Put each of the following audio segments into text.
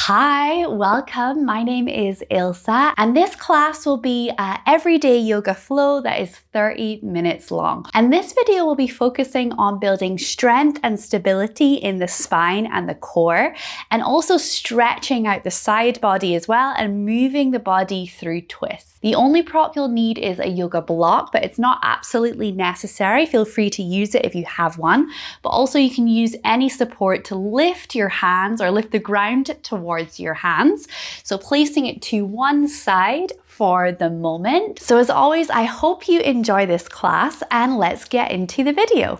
Hi, welcome. My name is Ilsa, and this class will be an everyday yoga flow that is 30 minutes long. And this video will be focusing on building strength and stability in the spine and the core, and also stretching out the side body as well and moving the body through twists. The only prop you'll need is a yoga block, but it's not absolutely necessary. Feel free to use it if you have one, but also you can use any support to lift your hands or lift the ground towards your hands. So placing it to one side for the moment. So as always, I hope you enjoy this class and let's get into the video.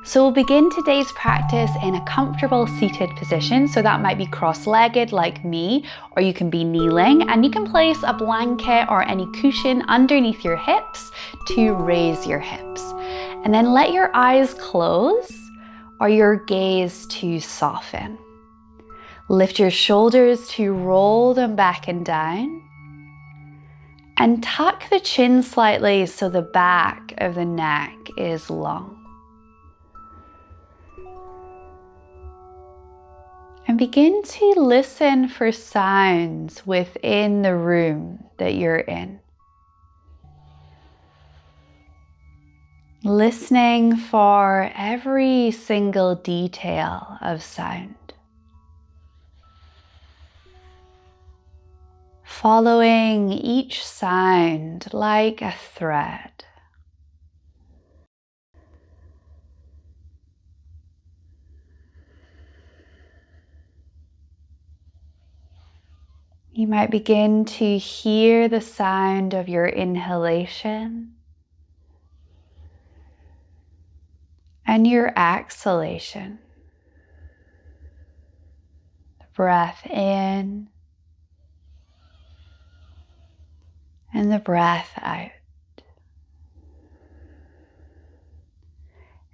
So we'll begin today's practice in a comfortable seated position. So that might be cross-legged like me, or you can be kneeling, and you can place a blanket or any cushion underneath your hips to raise your hips. And then let your eyes close or your gaze to soften. Lift your shoulders to roll them back and down. And tuck the chin slightly so the back of the neck is long. And begin to listen for sounds within the room that you're in. Listening for every single detail of sound. Following each sound like a thread. You might begin to hear the sound of your inhalation and your exhalation. The breath in and the breath out.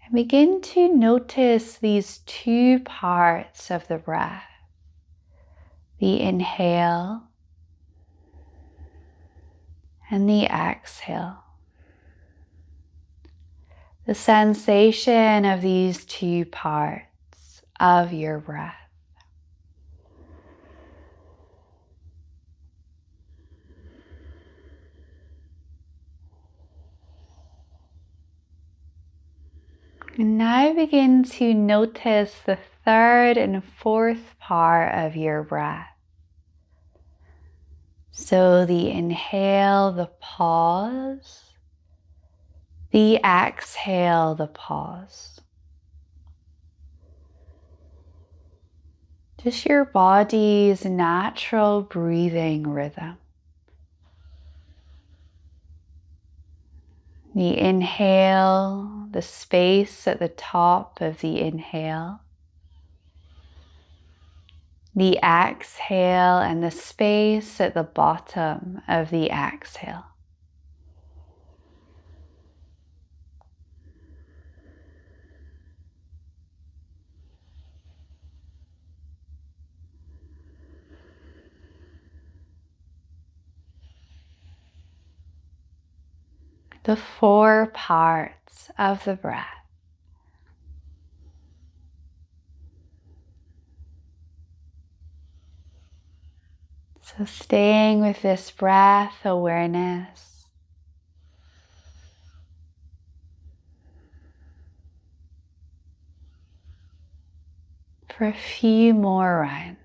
And begin to notice these two parts of the breath. The inhale and the exhale. The sensation of these two parts of your breath. And now begin to notice the third and fourth part of your breath. So the inhale, the pause. The exhale, the pause. Just your body's natural breathing rhythm. The inhale, the space at the top of the inhale. The exhale and the space at the bottom of the exhale. The four parts of the breath. So staying with this breath awareness. For a few more rounds.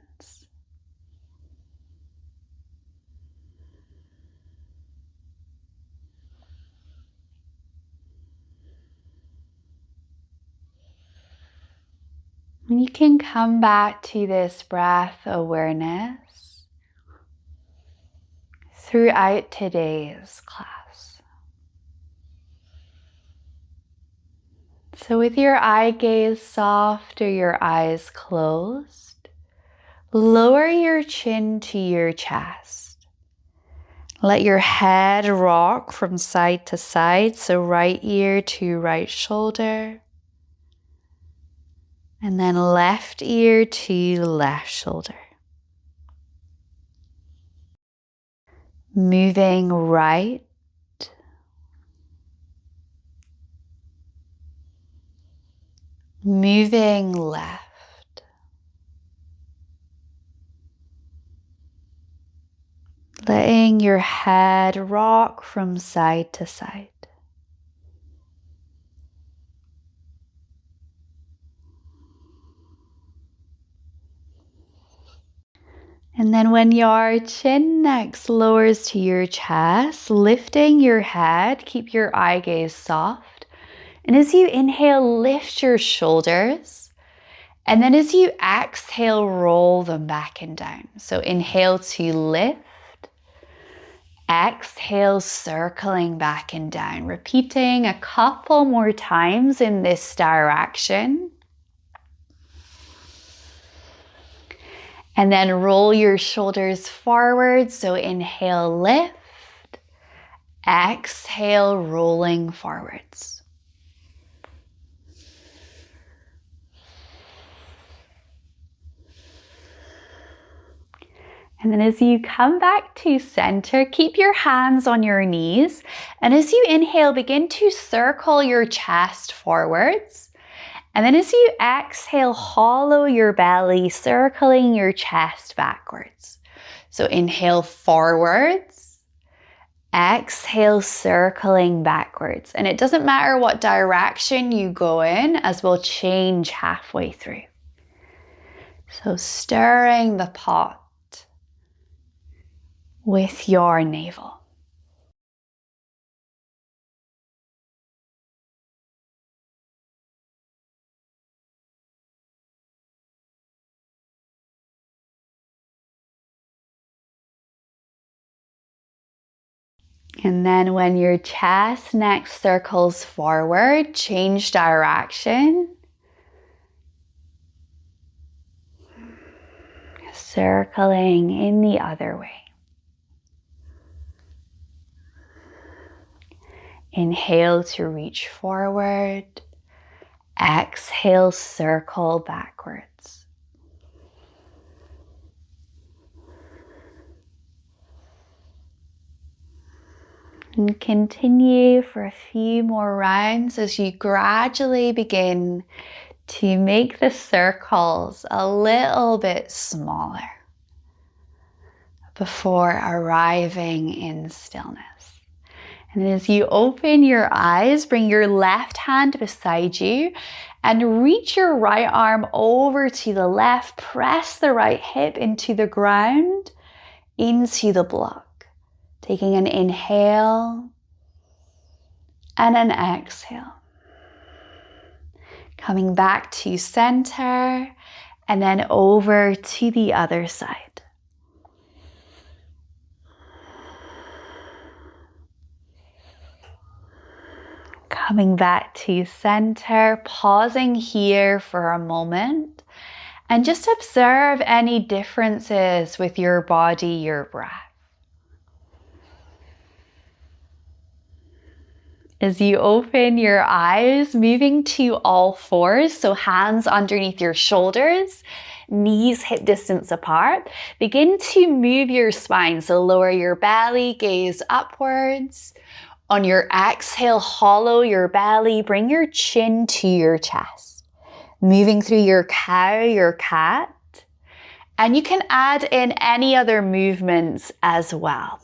And you can come back to this breath awareness throughout today's class. So with your eye gaze soft or your eyes closed, lower your chin to your chest. Let your head rock from side to side, so right ear to right shoulder. And then left ear to left shoulder. Moving right, moving left, letting your head rock from side to side. And then when your chin next lowers to your chest, lifting your head, keep your eye gaze soft. And as you inhale, lift your shoulders. And then as you exhale, roll them back and down. So inhale to lift. Exhale, circling back and down. Repeating a couple more times in this direction. And then roll your shoulders forward. So inhale, lift. Exhale, rolling forwards. And then as you come back to center, keep your hands on your knees. And as you inhale, begin to circle your chest forwards. And then as you exhale, hollow your belly, circling your chest backwards. So inhale forwards, exhale, circling backwards. And it doesn't matter what direction you go in, as we'll change halfway through. So stirring the pot with your navel. And then when your chest next circles forward, change direction. Circling in the other way. Inhale to reach forward. Exhale, circle backwards. And continue for a few more rounds as you gradually begin to make the circles a little bit smaller before arriving in stillness. And as you open your eyes, bring your left hand beside you and reach your right arm over to the left. Press the right hip into the ground, into the block. Taking an inhale and an exhale. Coming back to center and then over to the other side. Coming back to center, pausing here for a moment and just observe any differences with your body, your breath. As you open your eyes, moving to all fours, so hands underneath your shoulders, knees hip distance apart. Begin to move your spine, so lower your belly, gaze upwards. On your exhale, hollow your belly, bring your chin to your chest. Moving through your cow, your cat. And you can add in any other movements as well.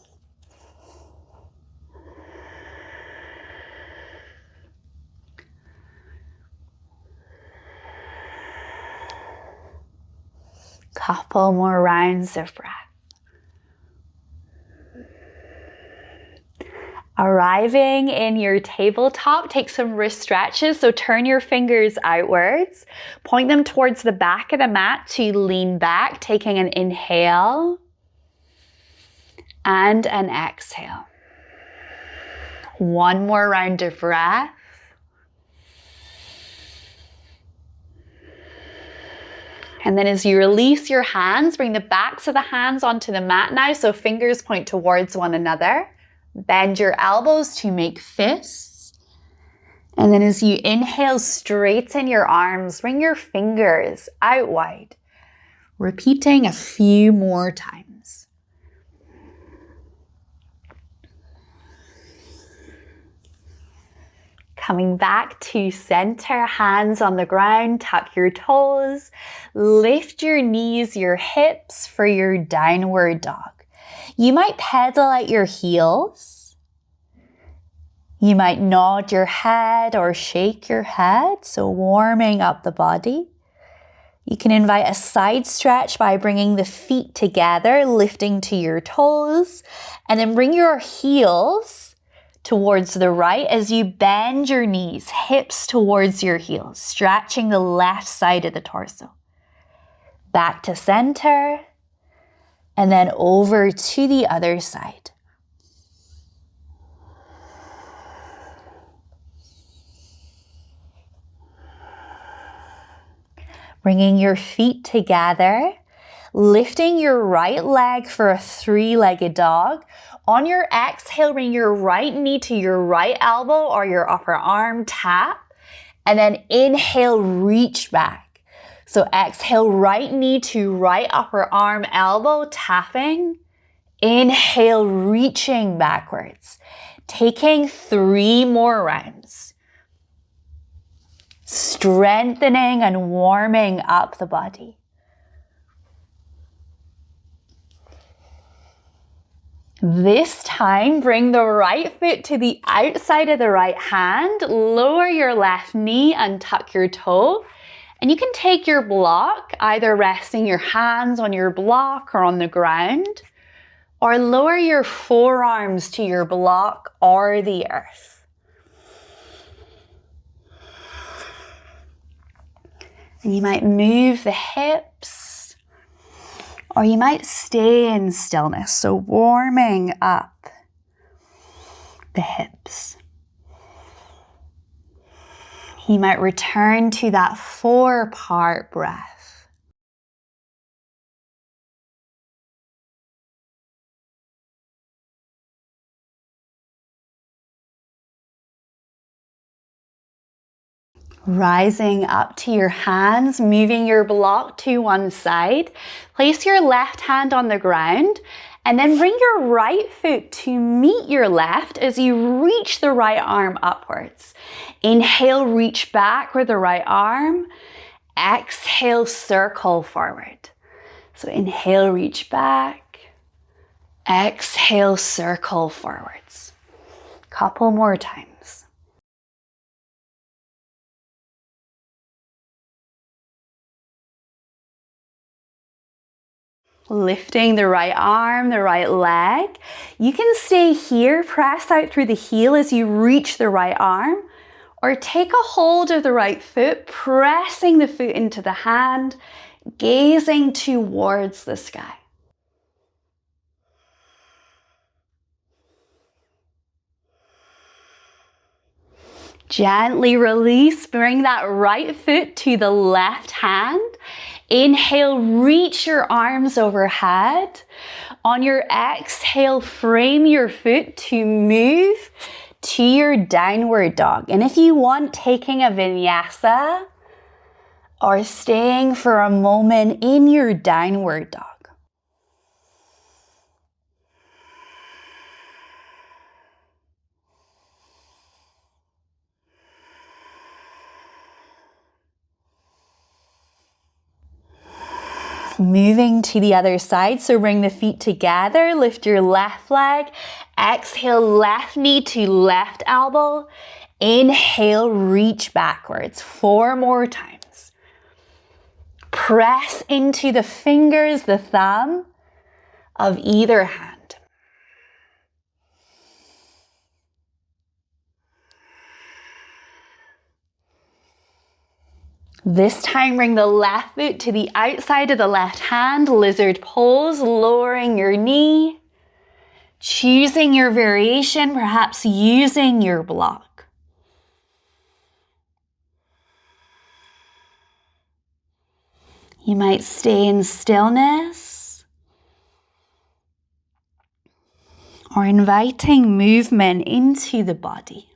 Couple more rounds of breath. Arriving in your tabletop, take some wrist stretches. So turn your fingers outwards, point them towards the back of the mat to lean back, taking an inhale and an exhale. One more round of breath. And then as you release your hands, bring the backs of the hands onto the mat now, so fingers point towards one another. Bend your elbows to make fists. And then as you inhale, straighten your arms, bring your fingers out wide. Repeating a few more times. Coming back to center, hands on the ground, tuck your toes, lift your knees, your hips for your downward dog. You might pedal at your heels. You might nod your head or shake your head, so warming up the body. You can invite a side stretch by bringing the feet together, lifting to your toes, and then bring your heels towards the right as you bend your knees, hips towards your heels, stretching the left side of the torso. Back to center, and then over to the other side. Bringing your feet together, lifting your right leg for a three-legged dog. On your exhale, bring your right knee to your right elbow or your upper arm, tap, and then inhale, reach back. So exhale, right knee to right upper arm, elbow, tapping. Inhale, reaching backwards. Taking 3 more rounds. Strengthening and warming up the body. This time, bring the right foot to the outside of the right hand, lower your left knee and tuck your toe. And you can take your block, either resting your hands on your block or on the ground, or lower your forearms to your block or the earth. And you might move the hips, or you might stay in stillness, so warming up the hips. You might return to that 4-part breath. Rising up to your hands, moving your block to one side. Place your left hand on the ground and then bring your right foot to meet your left as you reach the right arm upwards. Inhale, reach back with the right arm. Exhale, circle forward. So inhale, reach back. Exhale, circle forwards. Couple more times. Lifting the right arm, the right leg. You can stay here, press out through the heel as you reach the right arm, or take a hold of the right foot, pressing the foot into the hand, gazing towards the sky. Gently release, bring that right foot to the left hand. Inhale, reach your arms overhead. On your exhale, frame your foot to move to your downward dog. And if you want, taking a vinyasa or staying for a moment in your downward dog. Moving to the other side, so bring the feet together, lift your left leg, exhale, left knee to left elbow, inhale, reach backwards, 4 more times. Press into the fingers, the thumb of either hand. This time, bring the left foot to the outside of the left hand, lizard pose, lowering your knee, choosing your variation, perhaps using your block. You might stay in stillness or inviting movement into the body.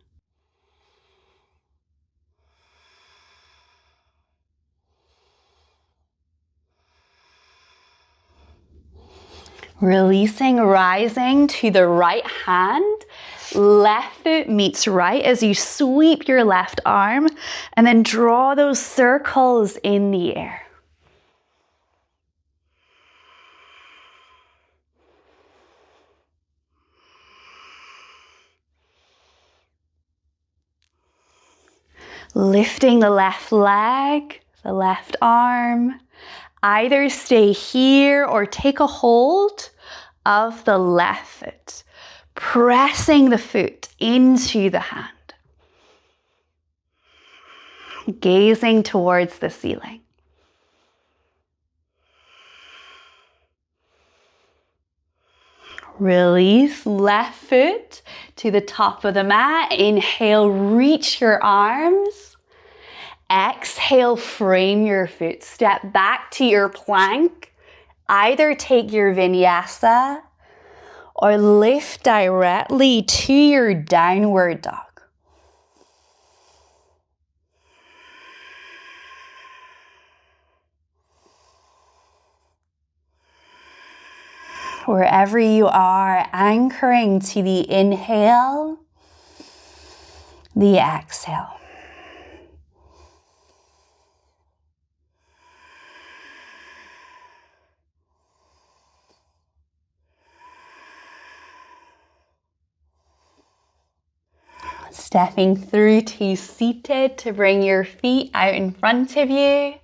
Releasing, rising to the right hand, Left foot meets right as you sweep your left arm and then draw those circles in the air. Lifting the left leg, the left arm. Either stay here or take a hold of the left foot, pressing the foot into the hand. Gazing towards the ceiling. Release left foot to the top of the mat. Inhale, reach your arms. Exhale, frame your foot. Step back to your plank. Either take your vinyasa or lift directly to your downward dog. Wherever you are, anchoring to the inhale, the exhale. Stepping through to seated to bring your feet out in front of you.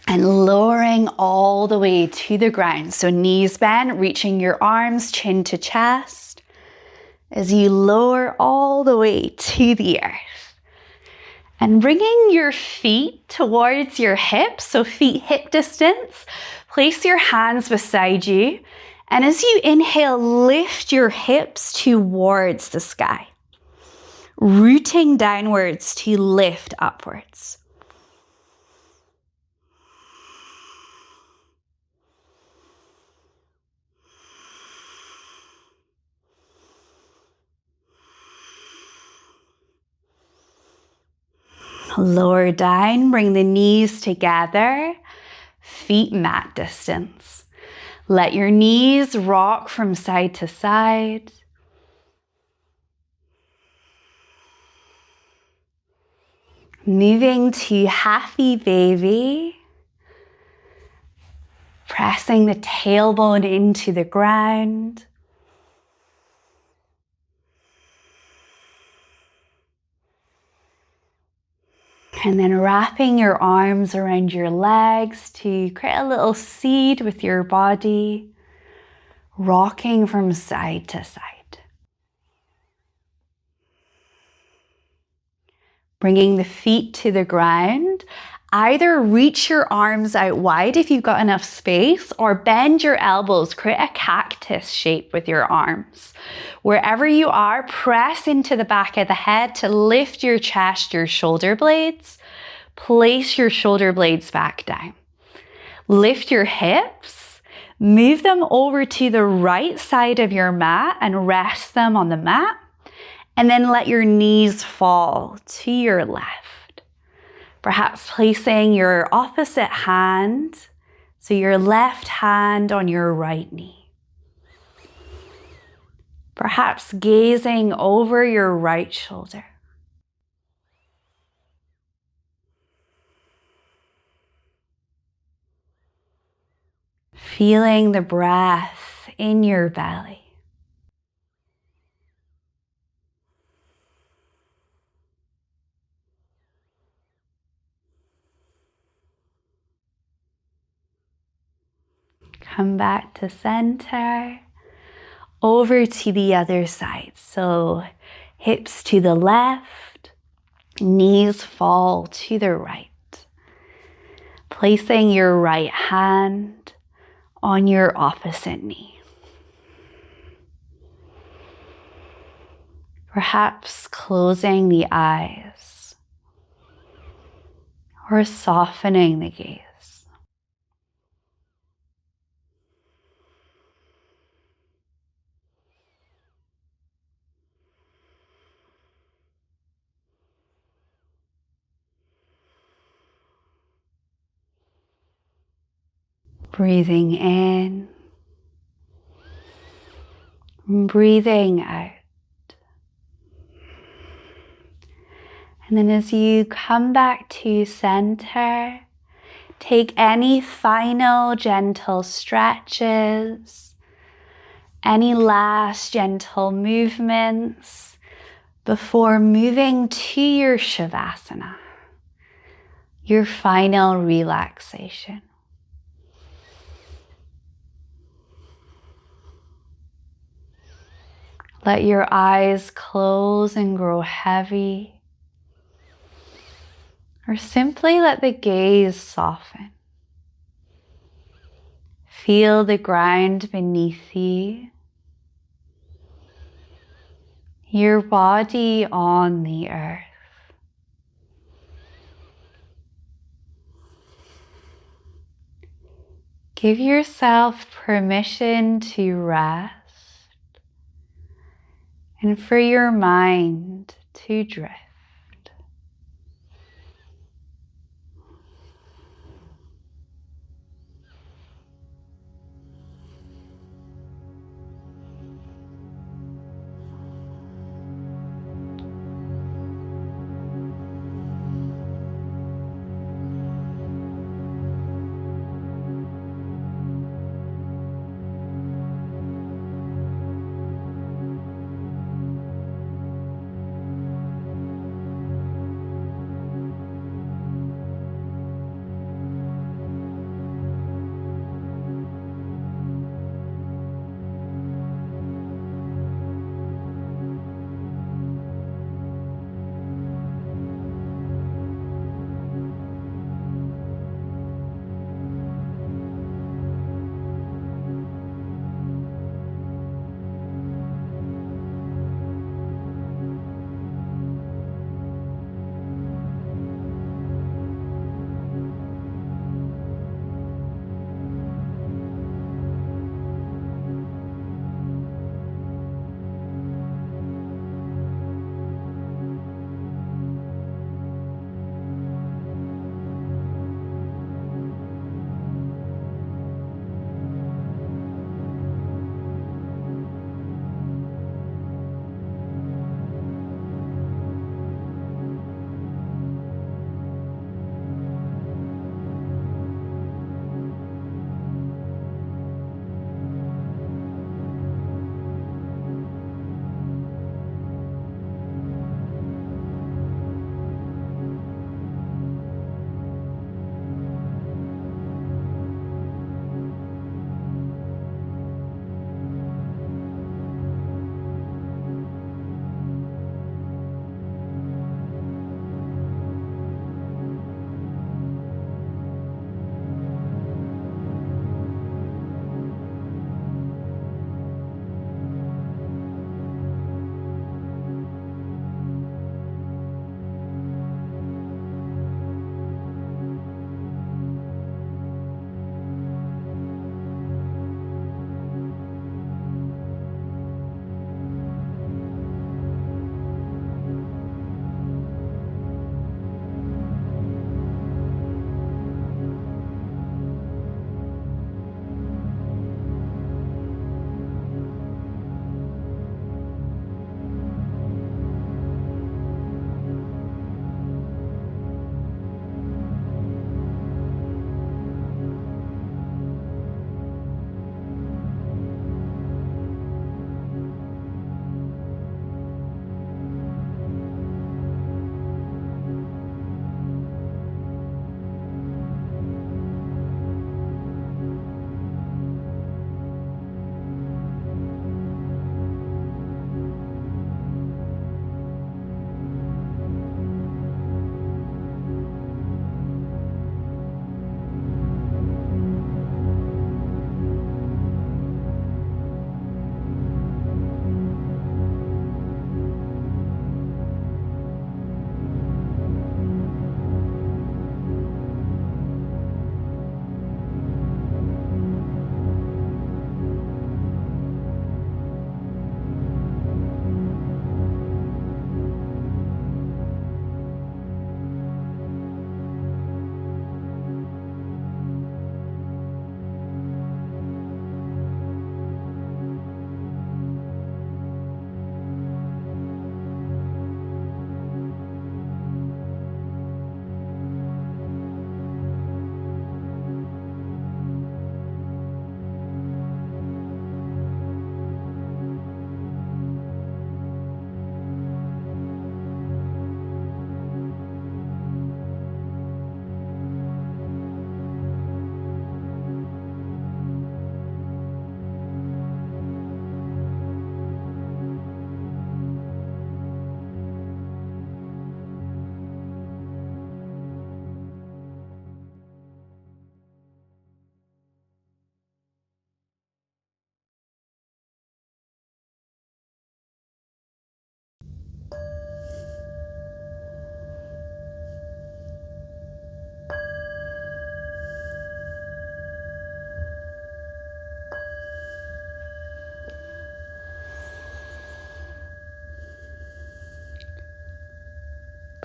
And lowering all the way to the ground. So knees bent, reaching your arms chin to chest as you lower all the way to the earth. And bringing your feet towards your hips, so feet hip distance. Place your hands beside you. And as you inhale, lift your hips towards the sky. Rooting downwards to lift upwards. Lower down, bring the knees together, feet mat distance. Let your knees rock from side to side. Moving to happy baby. Pressing the tailbone into the ground. And then wrapping your arms around your legs to create a little seed with your body, rocking from side to side. Bringing the feet to the ground. Either reach your arms out wide if you've got enough space, or bend your elbows, create a cactus shape with your arms. Wherever you are, press into the back of the head to lift your chest, your shoulder blades. Place your shoulder blades back down. Lift your hips, move them over to the right side of your mat and rest them on the mat. And then let your knees fall to your left. Perhaps placing your opposite hand, so your left hand on your right knee. Perhaps gazing over your right shoulder. Feeling the breath in your belly. Come back to center, over to the other side. So hips to the left, knees fall to the right. Placing your right hand on your opposite knee. Perhaps closing the eyes or softening the gaze. Breathing in, breathing out. And then as you come back to center, take any final gentle stretches, any last gentle movements before moving to your Shavasana, your final relaxation. Let your eyes close and grow heavy, or simply let the gaze soften. Feel the ground beneath you, your body on the earth. Give yourself permission to rest and for your mind to drift.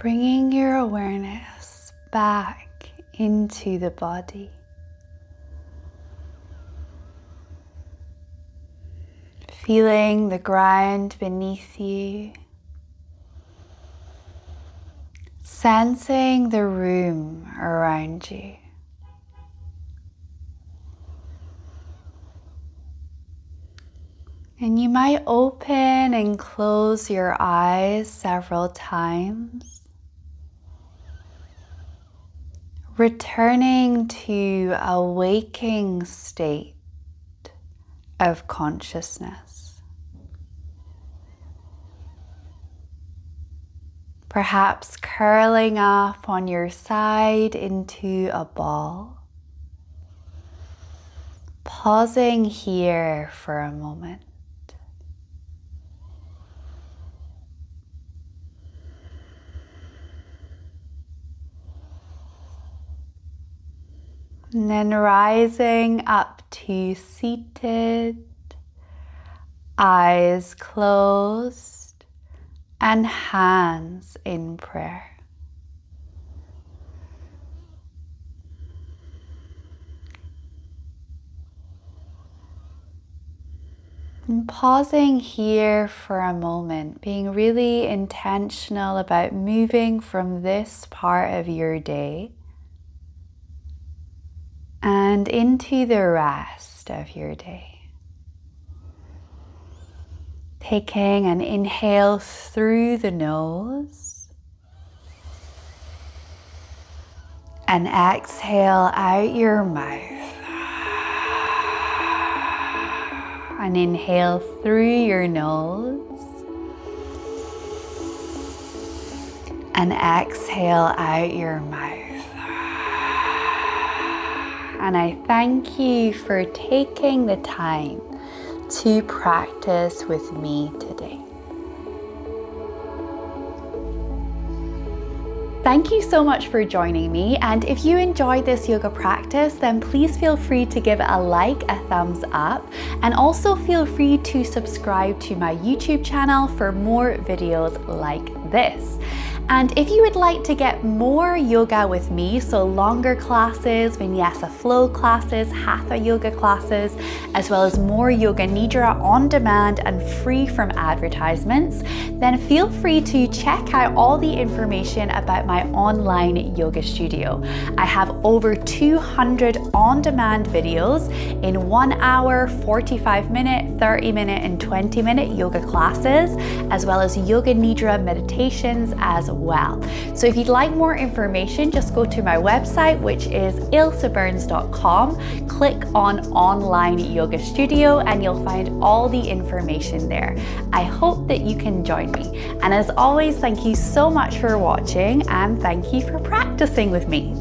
Bringing your awareness back into the body. Feeling the ground beneath you. Sensing the room around you. And you might open and close your eyes several times, returning to a waking state of consciousness. Perhaps curling up on your side into a ball. Pausing here for a moment. And then rising up to seated, eyes closed, and hands in prayer. And pausing here for a moment, being really intentional about moving from this part of your day and into the rest of your day. Taking an inhale through the nose and exhale out your mouth. And inhale through your nose and exhale out your mouth. And I thank you for taking the time to practice with me today. Thank you so much for joining me, and if you enjoyed this yoga practice, then please feel free to give it a like, a thumbs up, and also feel free to subscribe to my YouTube channel for more videos like this. And if you would like to get more yoga with me, so longer classes, Vinyasa flow classes, Hatha yoga classes, as well as more yoga nidra on demand and free from advertisements, then feel free to check out all the information about my online yoga studio. I have over 200 on-demand videos in 1 hour, 45-minute, 30-minute, and 20-minute yoga classes, as well as yoga nidra meditations as well. So if you'd like more information, just go to my website, which is ilseburns.com, click on online yoga studio, and you'll find all the information there. I hope that you can join me. And as always, thank you so much for watching, and thank you for practicing with me.